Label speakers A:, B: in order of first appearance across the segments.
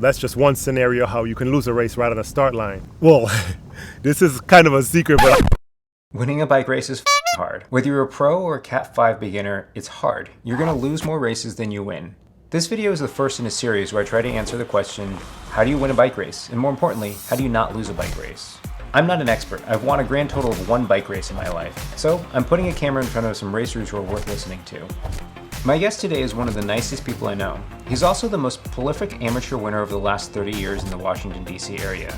A: That's just one scenario how you can lose a race right on the start line. Well, this is kind of a secret, but
B: winning a bike race is hard. Whether you're a pro or a Cat 5 beginner, it's hard. You're gonna lose more races than you win. This video is the first in a series where I try to answer the question, how do you win a bike race? And more importantly, how do you not lose a bike race? I'm not an expert. I've won a grand total of 1 bike race in my life. So I'm putting a camera in front of some racers who are worth listening to. My guest today is one of the nicest people I know. He's also the most prolific amateur winner of the last 30 years in the Washington, D.C. area.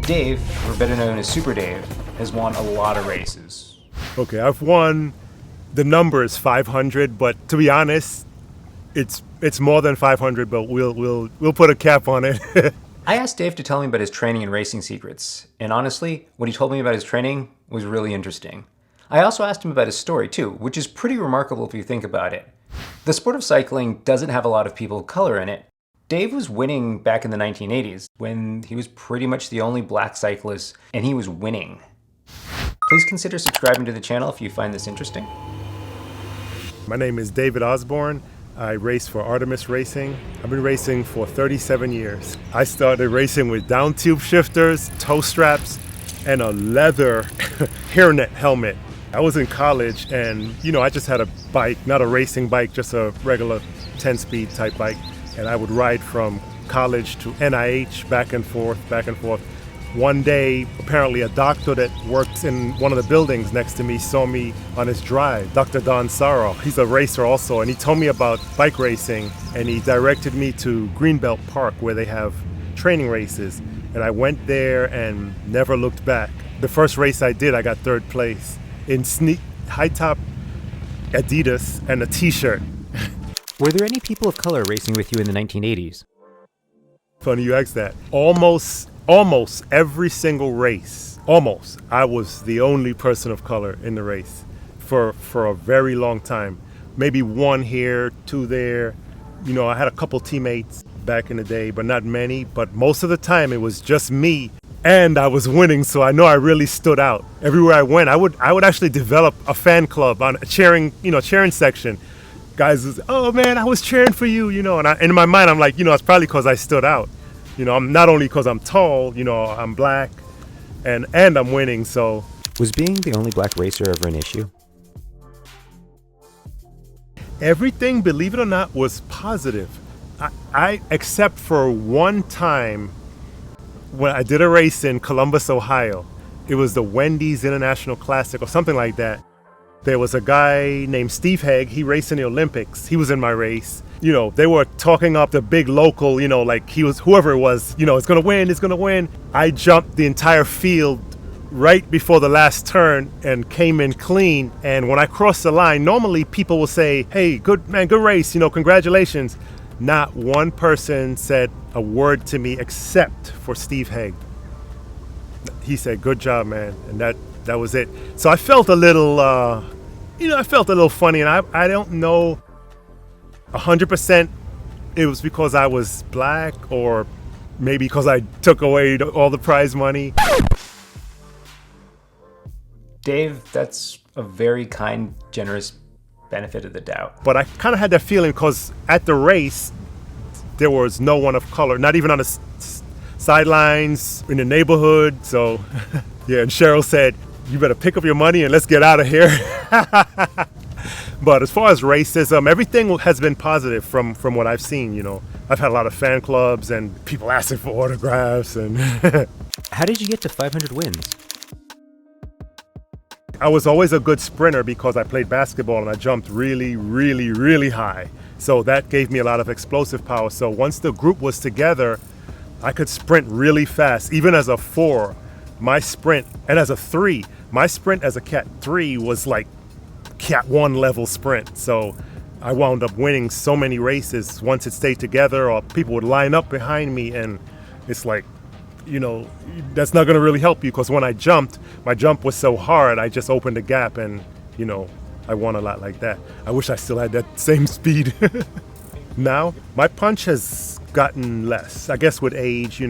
B: Dave, or better known as Super Dave, has won a lot of races.
A: Okay, I've won, the number is 500, but to be honest, it's more than 500, but we'll put a cap on it.
B: I asked Dave to tell me about his training and racing secrets, and honestly, what he told me about his training was really interesting. I also asked him about his story too, which is pretty remarkable if you think about it. The sport of cycling doesn't have a lot of people of color in it. Dave was winning back in the 1980s, when he was pretty much the only black cyclist, and he was winning. Please consider subscribing to the channel if you find this interesting.
A: My name is David Osborne. I race for Artemis Racing. I've been racing for 37 years. I started racing with down tube shifters, toe straps, and a leather hairnet helmet. I was in college and, I just had a bike, not a racing bike, just a regular 10-speed type bike. And I would ride from college to NIH, back and forth, back and forth. One day, apparently a doctor that works in one of the buildings next to me saw me on his drive, Dr. Don Sorrow. He's a racer also, and he told me about bike racing, and he directed me to Greenbelt Park where they have training races. And I went there and never looked back. The first race I did, I got 3rd place in high-top Adidas and a t-shirt.
B: Were there any people of color racing with you in the 1980s?
A: Funny you asked that. Almost every single race, I was the only person of color in the race for a very long time. Maybe 1 here, 2 there. I had a couple teammates back in the day, but not many. But most of the time it was just me, and I was winning, so I know I really stood out. Everywhere I went, I would actually develop a fan club on a cheering section. Guys was, oh man, I was cheering for you, and in my mind I'm like, it's probably because I stood out. I'm not only because I'm tall, I'm black, and I'm winning, so.
B: Was being the only black racer ever an issue?
A: Everything, believe it or not, was positive. I except for one time when I did a race in Columbus, Ohio. It was the Wendy's International Classic or something like that. There was a guy named Steve Haig. He raced in the Olympics. He was in my race. They were talking up the big local, like he was, whoever it was, it's going to win. I jumped the entire field right before the last turn and came in clean. And when I crossed the line, normally people will say, hey, good race, congratulations. Not one person said a word to me except for Steve Haig. He said, good job, man. And that was it. So I felt a little, funny, and I don't know 100% it was because I was black or maybe because I took away all the prize money.
B: Dave, that's a very kind, generous benefit of the doubt.
A: But I kind of had that feeling because at the race, there was no one of color, not even on the sidelines, in the neighborhood. So, yeah, and Cheryl said, you better pick up your money and let's get out of here. But as far as racism, everything has been positive from what I've seen, I've had a lot of fan clubs and people asking for autographs. And
B: How did you get to 500 wins?
A: I was always a good sprinter because I played basketball and I jumped really, really, really high. So that gave me a lot of explosive power. So once the group was together, I could sprint really fast. Even as a 4, my sprint, and as a 3, my sprint as a Cat 3 was like Cat 1 level sprint. So I wound up winning so many races once it stayed together, or people would line up behind me, and it's like, that's not going to really help you because when I jumped, my jump was so hard, I just opened a gap and, I won a lot like that. I wish I still had that same speed. Now, my punch has gotten less, I guess with age,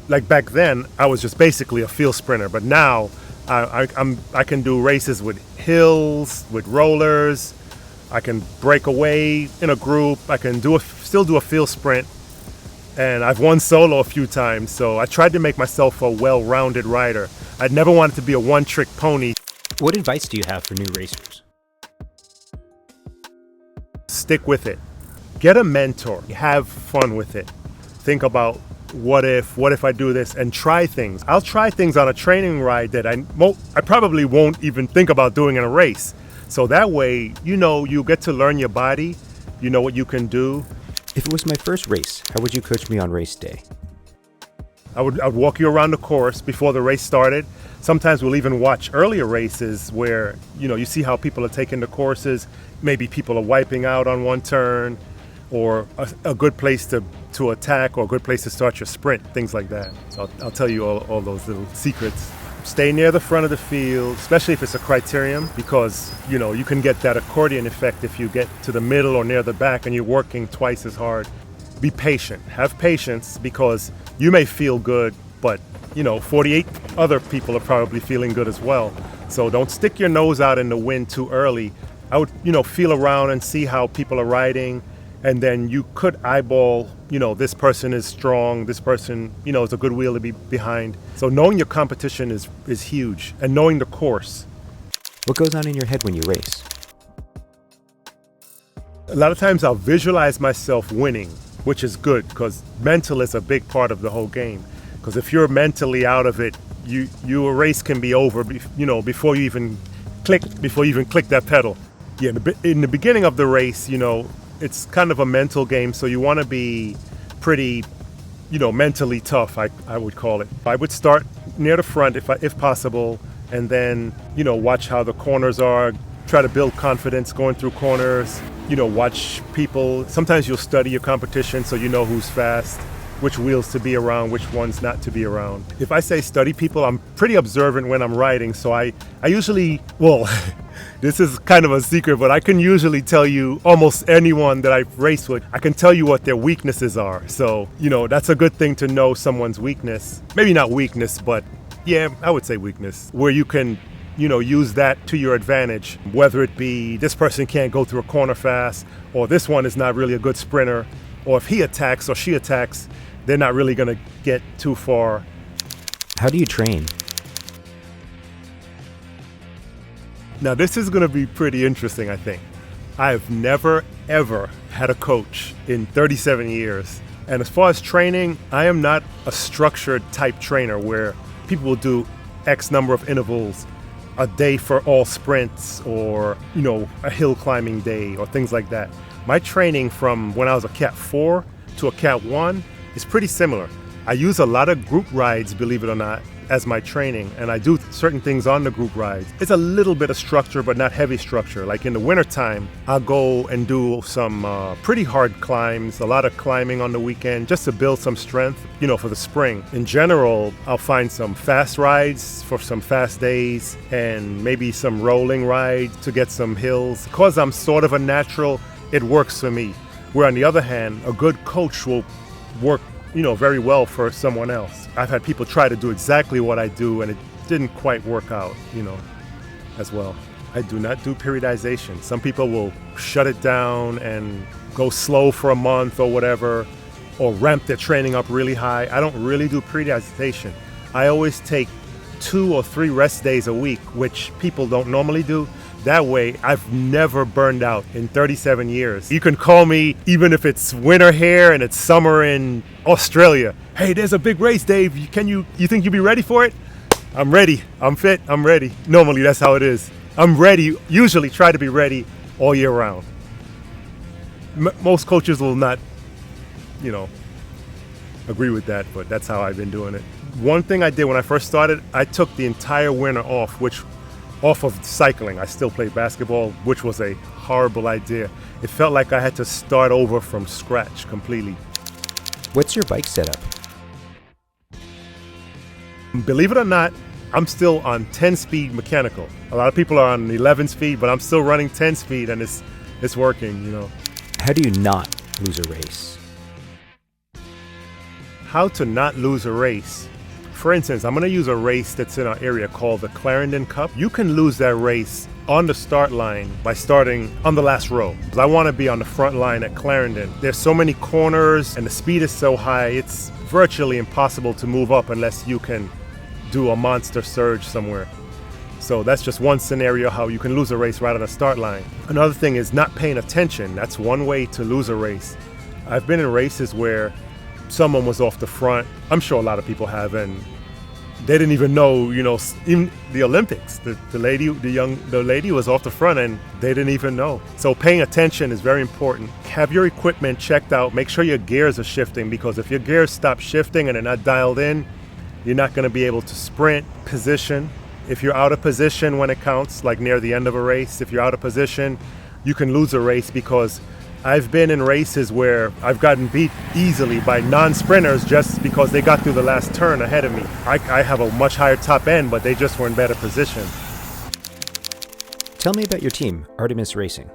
A: Like back then, I was just basically a field sprinter, but now I can do races with hills, with rollers. I can break away in a group. I can still do a field sprint, and I've won solo a few times, so I tried to make myself a well-rounded rider. I'd never wanted to be a one-trick pony.
B: What advice do you have for new racers?
A: Stick with it. Get a mentor. Have fun with it. Think about what if I do this, and try things. I'll try things on a training ride that I probably won't even think about doing in a race. So that way, you get to learn your body, you know what you can do.
B: If it was my first race, how would you coach me on race day?
A: I would walk you around the course before the race started. Sometimes we'll even watch earlier races where, you see how people are taking the courses. Maybe people are wiping out on one turn, or a good place to attack, or a good place to start your sprint, things like that. So I'll tell you all those little secrets. Stay near the front of the field, especially if it's a criterium, because you can get that accordion effect if you get to the middle or near the back and you're working twice as hard. Be patient. Have patience, because you may feel good, but 48 other people are probably feeling good as well. So don't stick your nose out in the wind too early. I would feel around and see how people are riding, and then you could eyeball, this person is strong, this person, is a good wheel to be behind. So knowing your competition is huge, and knowing the course.
B: What goes on in your head when you race?
A: A lot of times I'll visualize myself winning, which is good, because mental is a big part of the whole game. Because if you're mentally out of it, your race can be over, before you even click that pedal. Yeah, in the beginning of the race, it's kind of a mental game, so you want to be pretty, mentally tough, I would call it. I would start near the front if possible, and then, watch how the corners are, try to build confidence going through corners, watch people. Sometimes you'll study your competition so you know who's fast, which wheels to be around, which ones not to be around. If I say study people, I'm pretty observant when I'm riding, so I usually, this is kind of a secret, but I can usually tell you almost anyone that I've raced with, I can tell you what their weaknesses are. So, that's a good thing to know someone's weakness. Maybe not weakness, but yeah, I would say weakness, where you can, use that to your advantage, whether it be this person can't go through a corner fast, or this one is not really a good sprinter, or if he attacks or she attacks, they're not really going to get too far.
B: How do you train?
A: Now, this is going to be pretty interesting, I think. I've never, ever had a coach in 37 years. And as far as training, I am not a structured type trainer where people will do X number of intervals a day for all sprints, or, a hill climbing day or things like that. My training from when I was a Cat 4 to a Cat 1 is pretty similar. I use a lot of group rides, believe it or not, as my training, and I do certain things on the group rides. It's a little bit of structure, but not heavy structure. Like in the wintertime, I'll go and do some pretty hard climbs, a lot of climbing on the weekend, just to build some strength, for the spring. In general, I'll find some fast rides for some fast days, and maybe some rolling rides to get some hills. Because I'm sort of a natural, it works for me. Where on the other hand, a good coach will work very well for someone else. I've had people try to do exactly what I do, and it didn't quite work out, as well. I do not do periodization. Some people will shut it down and go slow for a month or whatever, or ramp their training up really high. I don't really do periodization. I always take 2 or 3 rest days a week, which people don't normally do. That way, I've never burned out in 37 years. You can call me even if it's winter here and it's summer in Australia. Hey, there's a big race, Dave. You think you'll be ready for it? I'm ready. I'm fit. I'm ready. Normally, that's how it is. I'm ready. Usually try to be ready all year round. Most coaches will not, agree with that, but that's how I've been doing it. One thing I did when I first started, I took the entire winter off of cycling. I still played basketball, which was a horrible idea. It felt like I had to start over from scratch completely.
B: What's your bike setup?
A: Believe it or not, I'm still on 10-speed mechanical. A lot of people are on 11-speed, but I'm still running 10-speed, and it's working,
B: How do you not lose a race?
A: How to not lose a race. For instance, I'm going to use a race that's in our area called the Clarendon Cup. You can lose that race on the start line by starting on the last row. I want to be on the front line at Clarendon. There's so many corners and the speed is so high, it's virtually impossible to move up unless you can do a monster surge somewhere. So that's just one scenario how you can lose a race right on the start line. Another thing is not paying attention. That's one way to lose a race. I've been in races where someone was off the front. I'm sure a lot of people have, and they didn't even know, even the Olympics, the lady was off the front and they didn't even know. So paying attention is very important. Have your equipment checked out. Make sure your gears are shifting, because if your gears stop shifting and they're not dialed in, you're not going to be able to sprint. Position. If you're out of position when it counts, like near the end of a race, if you're out of position, you can lose a race, because I've been in races where I've gotten beat easily by non-sprinters just because they got through the last turn ahead of me. I have a much higher top end, but they just were in better position.
B: Tell me about your team, Artemis Racing.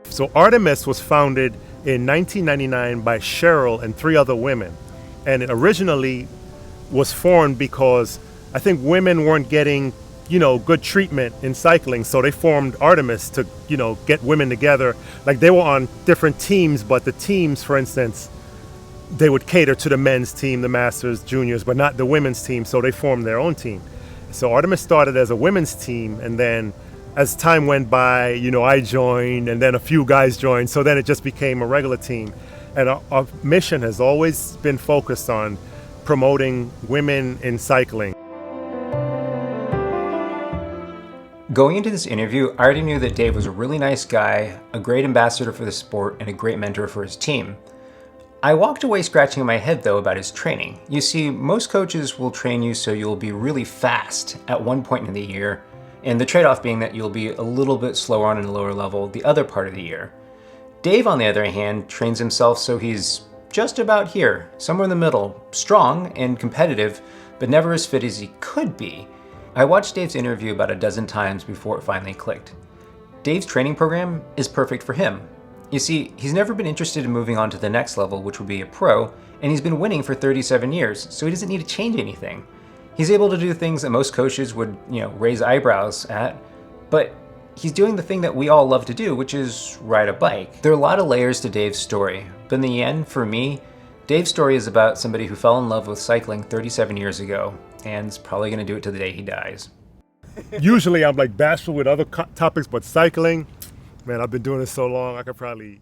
A: So Artemis was founded in 1999 by Cheryl and 3 other women. And it originally was formed because I think women weren't getting good treatment in cycling, so they formed Artemis to get women together. Like, they were on different teams, but the teams, for instance, they would cater to the men's team, the masters, juniors, but not the women's team, so they formed their own team. So Artemis started as a women's team, and then as time went by, I joined, and then a few guys joined, so then it just became a regular team. And our mission has always been focused on promoting women in cycling.
B: Going into this interview, I already knew that Dave was a really nice guy, a great ambassador for the sport, and a great mentor for his team. I walked away scratching my head though about his training. You see, most coaches will train you so you'll be really fast at one point in the year, and the trade-off being that you'll be a little bit slower on a lower level the other part of the year. Dave, on the other hand, trains himself so he's just about here, somewhere in the middle, strong and competitive, but never as fit as he could be. I watched Dave's interview about a dozen times before it finally clicked. Dave's training program is perfect for him. You see, he's never been interested in moving on to the next level, which would be a pro, and he's been winning for 37 years, so he doesn't need to change anything. He's able to do things that most coaches would, raise eyebrows at, but he's doing the thing that we all love to do, which is ride a bike. There are a lot of layers to Dave's story, but in the end, for me, Dave's story is about somebody who fell in love with cycling 37 years ago, and is probably going to do it to the day he dies.
A: Usually I'm like bashful with other topics, but cycling, man, I've been doing this so long, I could probably